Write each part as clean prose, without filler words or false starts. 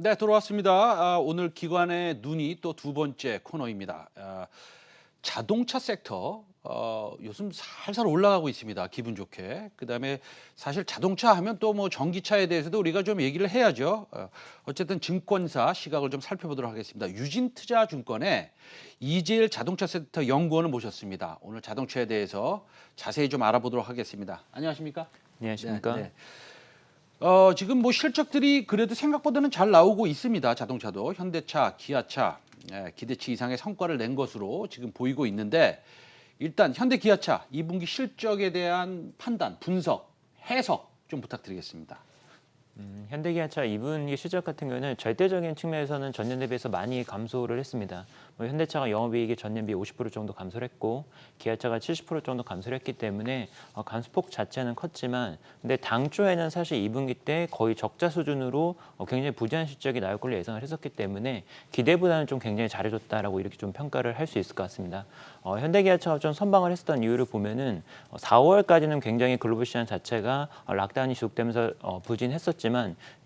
네, 돌아왔습니다. 오늘 기관의 눈이 또 두 번째 코너입니다. 자동차 섹터 요즘 살살 올라가고 있습니다. 기분 좋게. 그다음에 사실 자동차 하면 또 뭐 전기차에 대해서도 우리가 좀 얘기를 해야죠. 어쨌든 증권사 시각을 좀 살펴보도록 하겠습니다. 유진투자증권의 이재일 자동차 섹터 연구원을 모셨습니다. 오늘 자동차에 대해서 자세히 좀 알아보도록 하겠습니다. 안녕하십니까? 안녕하십니까? 네, 네. 지금 뭐 실적들이 그래도 생각보다는 잘 나오고 있습니다. 자동차도 현대차, 기아차 기대치 이상의 성과를 낸 것으로 지금 보이고 있는데 일단 현대 기아차 2분기 실적에 대한 판단, 분석, 해석 좀 부탁드리겠습니다. 현대기아차 2분기 실적 같은 경우는 절대적인 측면에서는 전년 대비해서 많이 감소를 했습니다. 현대차가 영업이익이 전년 비 50% 정도 감소를 했고 기아차가 70% 정도 감소를 했기 때문에 감소폭 자체는 컸지만 근데 당초에는 사실 2분기 때 거의 적자 수준으로 굉장히 부진한 실적이 나올 걸로 예상을 했었기 때문에 기대보다는 좀 굉장히 잘해줬다라고 이렇게 좀 평가를 할 수 있을 것 같습니다. 현대기아차가 좀 선방을 했었던 이유를 보면은 4월까지는 굉장히 글로벌 시장 자체가 락다운이 지속되면서 부진했었지만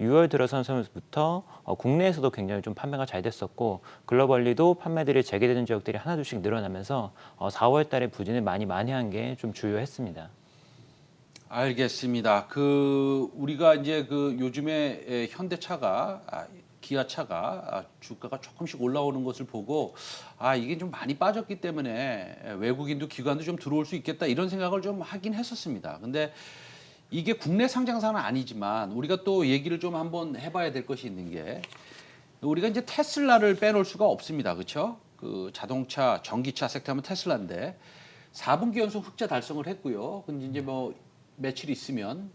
6월 들어서부터 국내에서도 굉장히 좀 판매가 잘 됐었고 글로벌리도 판매들이 재개되는 지역들이 하나둘씩 늘어나면서 4월 달에 부진을 많이 만회한 게 좀 주요했습니다. 알겠습니다. 우리가 이제 요즘에 현대차가 기아차가 주가가 조금씩 올라오는 것을 보고 이게 좀 많이 빠졌기 때문에 외국인도 기관도 좀 들어올 수 있겠다 이런 생각을 좀 하긴 했었습니다. 근데 이게 국내 상장사는 아니지만 우리가 또 얘기를 좀 한번 해봐야 될 것이 있는 게 우리가 이제 테슬라를 빼놓을 수가 없습니다. 그렇죠? 자동차, 전기차 섹터하면 테슬라인데 4분기 연속 흑자 달성을 했고요. 근데 이제 뭐 며칠 있으면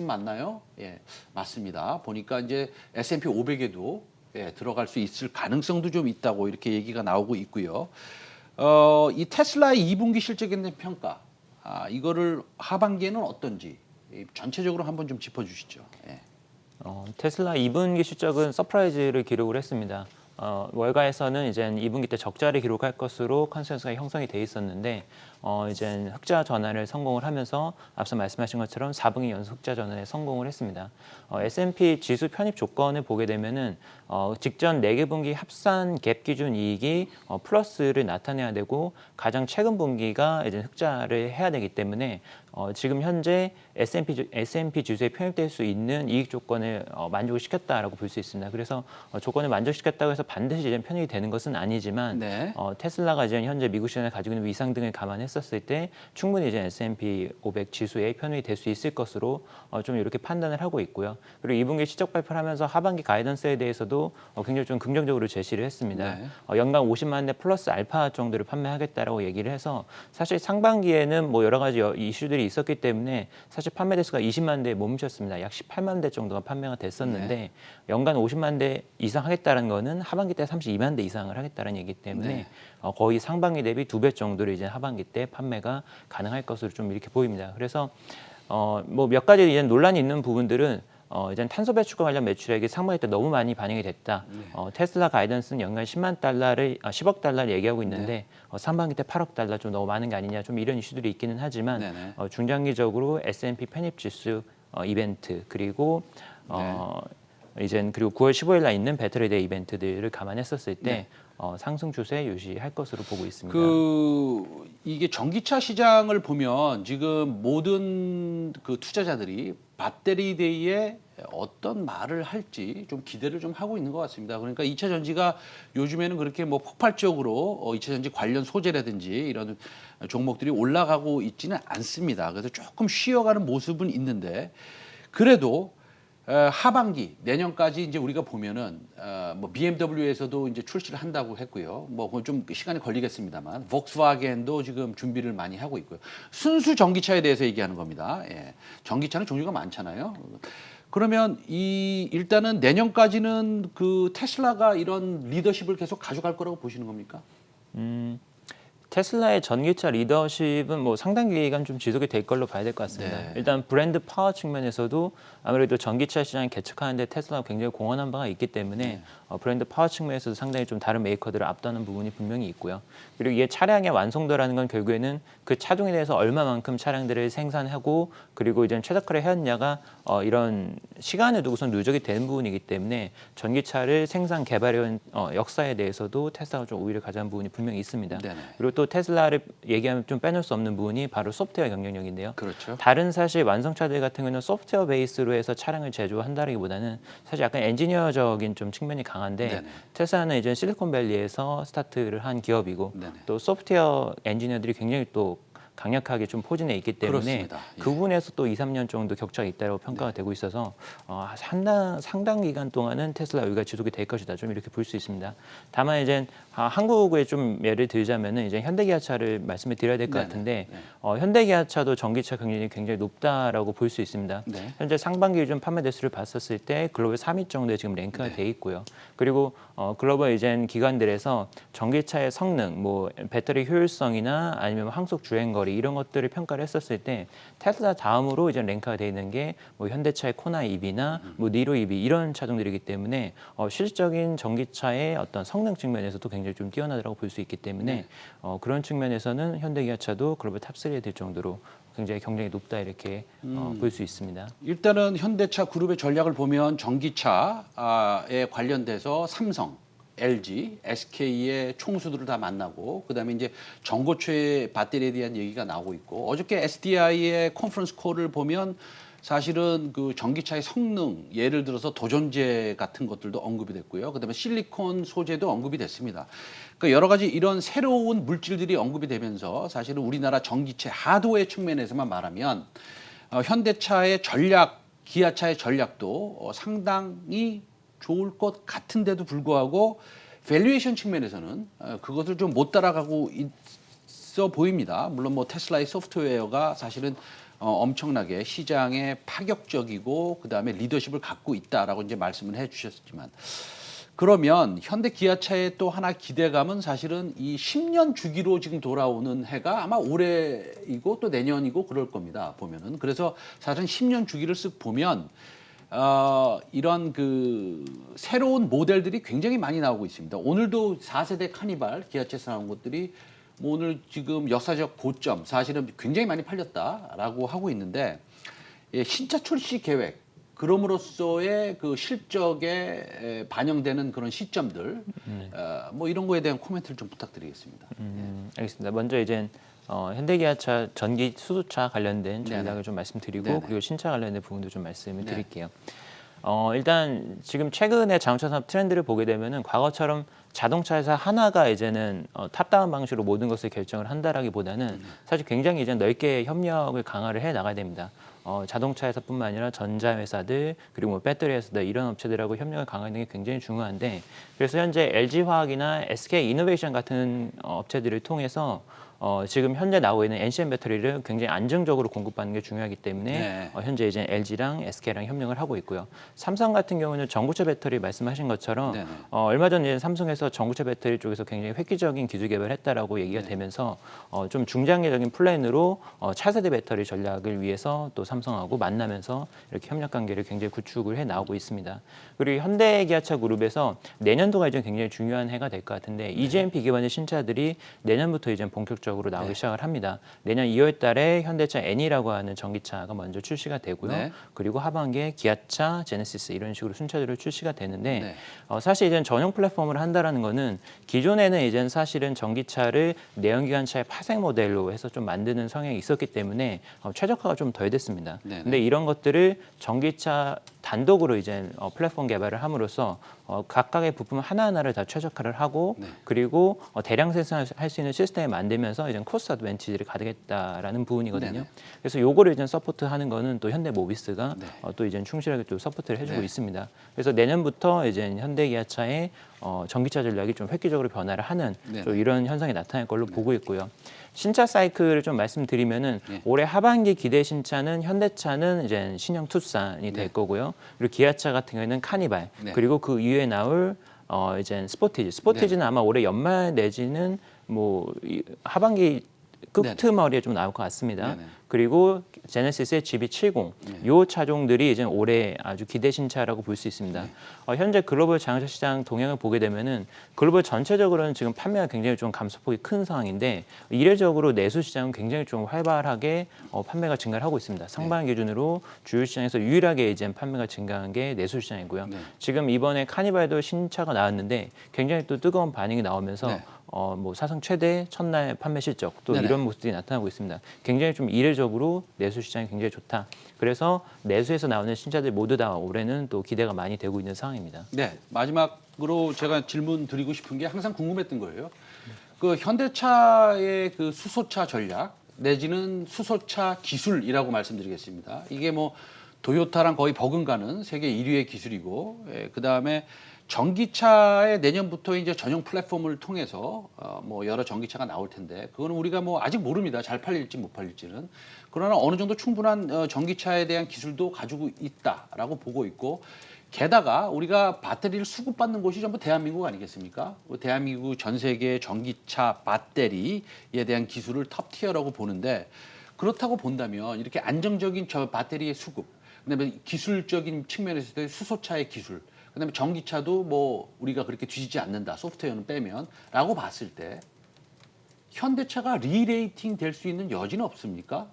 맞나요? 예, 맞습니다. 보니까 이제 S&P 500에도 들어갈 수 있을 가능성도 좀 있다고 이렇게 얘기가 나오고 있고요. 이 테슬라의 2분기 실적에 대한 평가, 이거를 하반기에는 어떤지 전체적으로 한번 좀 짚어주시죠. 예. 테슬라 2분기 실적은 서프라이즈를 기록을 했습니다. 월가에서는 이제 2분기 때 적자를 기록할 것으로 컨센서스가 형성이 돼 있었는데 이제 흑자 전환을 성공을 하면서 앞서 말씀하신 것처럼 4분기 연속 흑자 전환에 성공을 했습니다. S&P 지수 편입 조건을 보게 되면은 직전 4개 분기 합산 갭 기준 이익이 플러스를 나타내야 되고 가장 최근 분기가 이제 흑자를 해야 되기 때문에 지금 현재 S&P 지수에 편입될 수 있는 이익 조건을 만족을 시켰다라고 볼 수 있습니다. 그래서 조건을 만족시켰다고 해서 반드시 이제 편입이 되는 것은 아니지만 네. 테슬라가 이제 현재 미국 시장에 가지고 있는 위상 등을 감안했었을 때 충분히 이제 S&P 500 지수에 편입이 될 수 있을 것으로 좀 이렇게 판단을 하고 있고요. 그리고 2분기 실적 발표를 하면서 하반기 가이던스에 대해서도 굉장히 좀 긍정적으로 제시를 했습니다. 네. 연간 50만 대 플러스 알파 정도를 판매하겠다라고 얘기를 해서 사실 상반기에는 뭐 여러 가지 이슈들이 있었기 때문에 사실 판매 대수가 20만 대에 못 미쳤습니다. 약 18만 대 정도가 판매가 됐었는데 네. 연간 50만 대 이상 하겠다는 거는 하반기 때 32만 대 이상을 하겠다는 얘기기 때문에 네. 거의 상반기 대비 2배 정도로 이제 하반기 때 판매가 가능할 것으로 좀 이렇게 보입니다. 그래서 뭐 몇 가지 이제 논란이 있는 부분들은 이제 탄소 배출과 관련 매출액이 상반기 때 너무 많이 반영이 됐다. 테슬라 가이던스는 연간 10억 달러를 얘기하고 있는데 상반기 때 8억 달러 좀 너무 많은 게 아니냐 좀 이런 이슈들이 있기는 하지만 네네. 중장기적으로 S&P 편입 지수 이벤트 그리고 이젠 그리고 9월 15일 날 있는 배터리데이 이벤트들을 감안했었을 때 상승 추세 유지할 것으로 보고 있습니다. 이게 전기차 시장을 보면 지금 모든 투자자들이 배터리 데이에 어떤 말을 할지 좀 기대를 좀 하고 있는 것 같습니다. 그러니까 2차 전지가 요즘에는 그렇게 뭐 폭발적으로 2차 전지 관련 소재라든지 이런 종목들이 올라가고 있지는 않습니다. 그래서 조금 쉬어가는 모습은 있는데 그래도 하반기 내년까지 이제 우리가 보면은 뭐 BMW에서도 이제 출시를 한다고 했고요. 뭐 그건 좀 시간이 걸리겠습니다만 volkswagen도 지금 준비를 많이 하고 있고요. 순수 전기차에 대해서 얘기하는 겁니다. 예. 전기차는 종류가 많잖아요. 그러면 일단은 내년까지는 테슬라가 이런 리더십을 계속 가져갈 거라고 보시는 겁니까? 테슬라의 전기차 리더십은 뭐 상당 기간 좀 지속이 될 걸로 봐야 될 것 같습니다. 네. 일단 브랜드 파워 측면에서도 아무래도 전기차 시장을 개척하는데 테슬라가 굉장히 공헌한 바가 있기 때문에 브랜드 파워 측면에서도 상당히 좀 다른 메이커들을 앞도는 부분이 분명히 있고요. 그리고 이게 차량의 완성도라는 건 결국에는 그 차종에 대해서 얼마만큼 차량들을 생산하고 그리고 이제 최적화를 해왔냐가 이런 시간을 두고선 누적이 되는 부분이기 때문에 전기차를 생산 개발해온 역사에 대해서도 테슬라가 좀 우위를 가져간 부분이 분명히 있습니다. 네네. 그리고 또 테슬라를 얘기하면 좀 빼놓을 수 없는 부분이 바로 소프트웨어 경쟁력인데요. 그렇죠. 다른 사실 완성차들 같은 경우는 소프트웨어 베이스로 해서 차량을 제조한다기보다는 사실 약간 엔지니어적인 좀 측면이 강한데 네네. 테슬라는 이제 실리콘밸리에서 스타트를 한 기업이고 네네. 또 소프트웨어 엔지니어들이 굉장히 또 강력하게 좀 포진해 있기 때문에 그렇습니다. 예. 그 부분에서 또 2, 3년 정도 격차가 있다고 평가가 되고 있어서 상당 기간 동안은 테슬라 여기가 지속이 될 것이다. 좀 이렇게 볼 수 있습니다. 다만 이제 한국에 좀 예를 들자면은 이제 현대기아차를 말씀을 드려야 될 것 네네. 같은데 네. 현대기아차도 전기차 경쟁력이 굉장히 높다라고 볼 수 있습니다. 네. 현재 상반기 기준 판매 대수를 봤었을 때 글로벌 3위 정도에 지금 랭크가 네. 돼 있고요. 그리고 글로벌 이젠 기관들에서 전기차의 성능, 뭐 배터리 효율성이나 아니면 항속 주행 거리 이런 것들을 평가를 했었을 때 테슬라 다음으로 이제 랭크가 돼 있는 게 뭐 현대차의 코나 EV나 뭐 니로 EV 이런 차종들이기 때문에 실질적인 전기차의 어떤 성능 측면에서도 굉장히 좀 뛰어나다고 볼 수 있기 때문에 네. 그런 측면에서는 현대기아차도 글로벌 탑3에 들 정도로 굉장히 경쟁이 높다 이렇게 볼 수 있습니다. 일단은 현대차 그룹의 전략을 보면 전기차에 관련돼서 삼성, LG, SK의 총수들을 다 만나고 그다음에 이제 전고체 배터리에 대한 얘기가 나오고 있고 어저께 SDI의 컨퍼런스 콜을 보면 사실은 그 전기차의 성능 예를 들어서 도전제 같은 것들도 언급이 됐고요. 그다음에 실리콘 소재도 언급이 됐습니다. 그러니까 여러 가지 이런 새로운 물질들이 언급이 되면서 사실은 우리나라 전기차 하드웨어 측면에서만 말하면 현대차의 전략, 기아차의 전략도 상당히 좋을 것 같은데도 불구하고 밸류에이션 측면에서는 그것을 좀 못 따라가고 있어 보입니다. 물론 뭐 테슬라의 소프트웨어가 사실은 엄청나게 시장에 파격적이고 그다음에 리더십을 갖고 있다라고 이제 말씀을 해주셨지만 그러면 현대 기아차의 또 하나 기대감은 사실은 이 10년 주기로 지금 돌아오는 해가 아마 올해이고 또 내년이고 그럴 겁니다. 보면은 그래서 사실은 10년 주기를 쓱 보면 이런 그 새로운 모델들이 굉장히 많이 나오고 있습니다. 오늘도 4세대 카니발 기아차에서 나온 것들이 뭐 오늘 지금 역사적 고점 사실은 굉장히 많이 팔렸다라고 하고 있는데 신차 출시 계획 그럼으로써의 그 실적에 반영되는 그런 시점들 뭐 이런 거에 대한 코멘트를 좀 부탁드리겠습니다. 알겠습니다. 먼저 이제 현대기아차 전기 수소차 관련된 전략을 네네. 좀 말씀드리고 네네. 그리고 신차 관련된 부분도 좀 말씀을 네. 드릴게요. 일단 지금 최근에 자동차 산업 트렌드를 보게 되면은 과거처럼 자동차에서 하나가 이제는 탑다운 방식으로 모든 것을 결정을 한다라기보다는 사실 굉장히 이제 넓게 협력을 강화를 해 나가야 됩니다. 자동차에서뿐만 아니라 전자회사들 그리고 뭐 배터리 회사들 이런 업체들하고 협력을 강화하는 게 굉장히 중요한데 그래서 현재 LG화학이나 SK이노베이션 같은 업체들을 통해서 지금 현재 나오고 있는 NCM 배터리를 굉장히 안정적으로 공급받는 게 중요하기 때문에 네. 현재 이제 LG랑 SK랑 협력을 하고 있고요. 삼성 같은 경우는 전구체 배터리 말씀하신 것처럼 네네. 얼마 전에 삼성에서 전구체 배터리 쪽에서 굉장히 획기적인 기술 개발했다라고 얘기가 네. 되면서 좀 중장기적인 플랜으로 차세대 배터리 전략을 위해서 또 삼성하고 만나면서 이렇게 협력 관계를 굉장히 구축을 해 나오고 있습니다. 그리고 현대기아차 그룹에서 내년도가 이제 굉장히 중요한 해가 될 것 같은데 EGMP 기반의 신차들이 내년부터 이제 본격적으로 나오기 네. 시작을 합니다. 내년 2월 달에 현대차 N이라고 하는 전기차가 먼저 출시가 되고요. 네. 그리고 하반기에 기아차, 제네시스 이런 식으로 순차적으로 출시가 되는데 네. 사실 이제 전용 플랫폼을 한다라는 거는 기존에는 이제 사실은 전기차를 내연기관차의 파생 모델로 해서 좀 만드는 성향이 있었기 때문에 최적화가 좀 덜 됐습니다. 네네. 근데 이런 것들을 전기차 단독으로 이제 플랫폼 개발을 함으로써 각각의 부품 하나하나를 다 최적화를 하고 네. 그리고 대량 생산할 수 있는 시스템을 만들면서 이제 코스트 어드밴티지를 가득했다라는 부분이거든요. 네네. 그래서 요거를 이제 서포트하는 거는 또 현대모비스가 네. 또 이제 충실하게 또 서포트를 해주고 네. 있습니다. 그래서 내년부터 이제 현대기아차의 전기차 전략이 좀 획기적으로 변화를 하는 네네. 좀 이런 현상이 나타날 걸로 보고 있고요. 신차 사이클을 좀 말씀드리면은 네. 올해 하반기 기대 신차는 현대차는 이제 신형 투싼이 될 네. 거고요. 그리고 기아차 같은 경우에는 카니발 네. 그리고 그 이후에 나올 이제 스포티지는 아마 올해 연말 내지는 뭐 하반기 끄트머리에 좀 나올 것 같습니다. 네네. 그리고 제네시스의 GB70, 요 차종들이 이제 올해 아주 기대 신차라고 볼 수 있습니다. 현재 글로벌 자동차 시장 동향을 보게 되면은 글로벌 전체적으로는 지금 판매가 굉장히 좀 감소폭이 큰 상황인데 이례적으로 내수 시장은 굉장히 좀 활발하게 판매가 증가를 하고 있습니다. 상반 기준으로 주요 시장에서 유일하게 이제 판매가 증가한 게 내수 시장이고요. 지금 이번에 카니발도 신차가 나왔는데 굉장히 또 뜨거운 반응이 나오면서 네. 뭐 사상 최대 첫날 판매 실적 또 네네. 이런 모습들이 나타나고 있습니다. 굉장히 좀 이례적으로 내수 시장이 굉장히 좋다. 그래서 내수에서 나오는 신차들 모두 다 올해는 또 기대가 많이 되고 있는 상황입니다. 네, 마지막으로 제가 질문 드리고 싶은 게 항상 궁금했던 거예요. 그 현대차의 그 수소차 전략 내지는 수소차 기술이라고 말씀드리겠습니다. 이게 뭐 도요타랑 거의 버금가는 세계 1위의 기술이고, 그다음에 전기차에 내년부터 이제 전용 플랫폼을 통해서 뭐 여러 전기차가 나올 텐데 그거는 우리가 뭐 아직 모릅니다. 잘 팔릴지 못 팔릴지는. 그러나 어느 정도 충분한 전기차에 대한 기술도 가지고 있다라고 보고 있고, 게다가 우리가 배터리를 수급받는 곳이 전부 대한민국 아니겠습니까? 대한민국 전 세계 전기차 배터리에 대한 기술을 탑 티어라고 보는데, 그렇다고 본다면 이렇게 안정적인 저 배터리의 수급, 그다음에 기술적인 측면에서 수소차의 기술, 그다음에 전기차도 뭐 우리가 그렇게 뒤지지 않는다, 소프트웨어는 빼면라고 봤을 때 현대차가 리레이팅 될 수 있는 여지는 없습니까?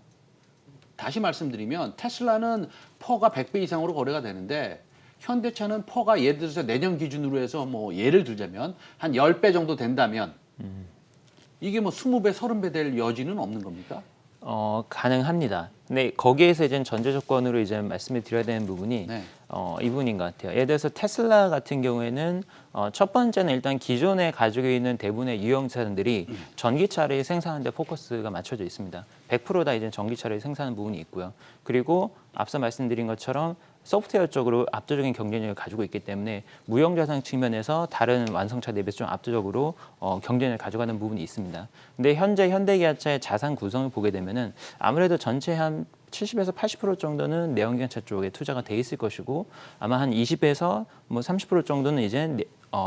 다시 말씀드리면 테슬라는 퍼가 100배 이상으로 거래가 되는데 현대차는 퍼가 예를 들어서 내년 기준으로 해서 뭐 예를 들자면 한 10배 정도 된다면 이게 뭐 20배, 30배 될 여지는 없는 겁니까? 가능합니다. 근데 거기에서 이제 전제 조건으로 이제 말씀을 드려야 되는 부분이 네. 이 부분인 것 같아요. 예를 들어서 테슬라 같은 경우에는 첫 번째는 일단 기존에 가지고 있는 대부분의 유형차들이 전기차를 생산하는 데 포커스가 맞춰져 있습니다. 100%다 이제 전기차를 생산하는 부분이 있고요. 그리고 앞서 말씀드린 것처럼 소프트웨어 쪽으로 압도적인 경쟁력을 가지고 있기 때문에 무형자산 측면에서 다른 완성차 대비해서 좀 압도적으로 경쟁력을 가져가는 부분이 있습니다. 근데 현재 현대기아차의 자산 구성을 보게 되면은 아무래도 전체 한 70에서 80% 정도는 내연기관차 쪽에 투자가 돼 있을 것이고 아마 한 20에서 뭐 30% 정도는 이제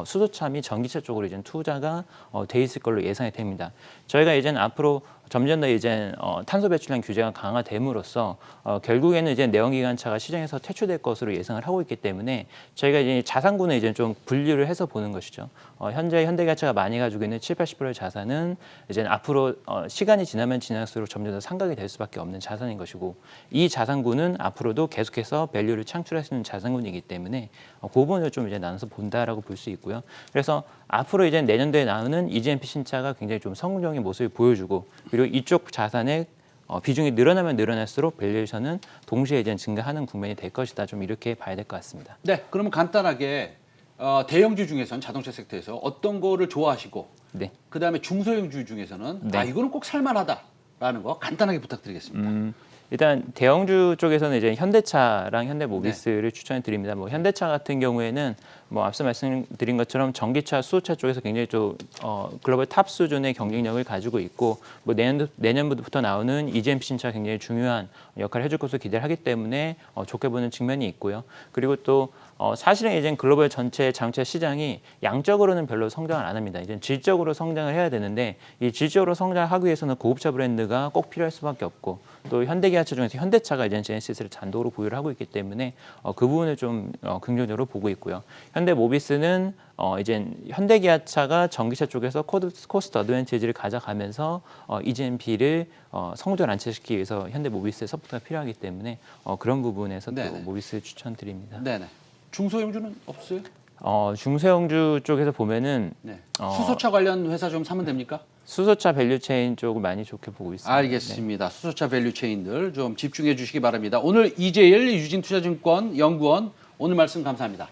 수소차 및 전기차 쪽으로 이제 투자가 돼 있을 걸로 예상이 됩니다. 저희가 이제는 앞으로 점점 더 이제 탄소 배출량 규제가 강화됨으로써 결국에는 이제 내연기관차가 시장에서 퇴출될 것으로 예상을 하고 있기 때문에 저희가 이제 자산군을 이제 좀 분류를 해서 보는 것이죠. 현재 현대기아차가 많이 가지고 있는 7, 80%의 자산은 이제 앞으로 시간이 지나면 지날수록 점점 더 상각이 될 수밖에 없는 자산인 것이고 이 자산군은 앞으로도 계속해서 밸류를 창출할 수 있는 자산군이기 때문에 그 부분을 좀 이제 나눠서 본다라고 볼 수 있고요. 그래서 앞으로 이제 내년도에 나오는 EGMP 신차가 굉장히 좀 성공적인 모습을 보여주고 그리고 이쪽 자산의 비중이 늘어나면 늘어날수록 밸류에이션은 동시에 이제 증가하는 국면이 될 것이다. 좀 이렇게 봐야 될 것 같습니다. 네, 그러면 간단하게 대형주 중에서는 자동차 섹터에서 어떤 거를 좋아하시고, 네. 그다음에 중소형주 중에서는 네. 이거는 꼭 살만하다라는 거 간단하게 부탁드리겠습니다. 일단 대형주 쪽에서는 이제 현대차랑 현대모비스를 추천해 드립니다. 뭐 현대차 같은 경우에는 뭐 앞서 말씀드린 것처럼 전기차, 수소차 쪽에서 굉장히 좀 글로벌 탑 수준의 경쟁력을 가지고 있고 뭐 내년부터 나오는 EGMP 신차 굉장히 중요한 역할을 해줄 것으로 기대를 하기 때문에 좋게 보는 측면이 있고요. 그리고 또 사실은 이제 글로벌 전체 자동차 시장이 양적으로는 별로 성장을 안 합니다. 이제 질적으로 성장을 해야 되는데 이 질적으로 성장하기 위해서는 고급차 브랜드가 꼭 필요할 수밖에 없고 또 현대기아차 중에서 현대차가 이제 제네시스를 잔도로 보유를 하고 있기 때문에 그 부분을 좀 긍정적으로 보고 있고요. 현대모비스는 이제 현대기아차가 전기차 쪽에서 코스트 어드밴티지를 가져가면서 EGMP를 성전 안착시키기 위해서 현대모비스의 서포트가 필요하기 때문에 그런 부분에서 또 네네. 모비스 추천드립니다. 네네. 중소형주는 없어요? 중소형주 쪽에서 보면은 네. 수소차 관련 회사 좀 사면 됩니까? 수소차 밸류체인 쪽을 많이 좋게 보고 있습니다. 알겠습니다. 수소차 밸류 체인들 좀 집중해 주시기 바랍니다. 오늘 이재일 유진투자증권 연구원 오늘 말씀 감사합니다.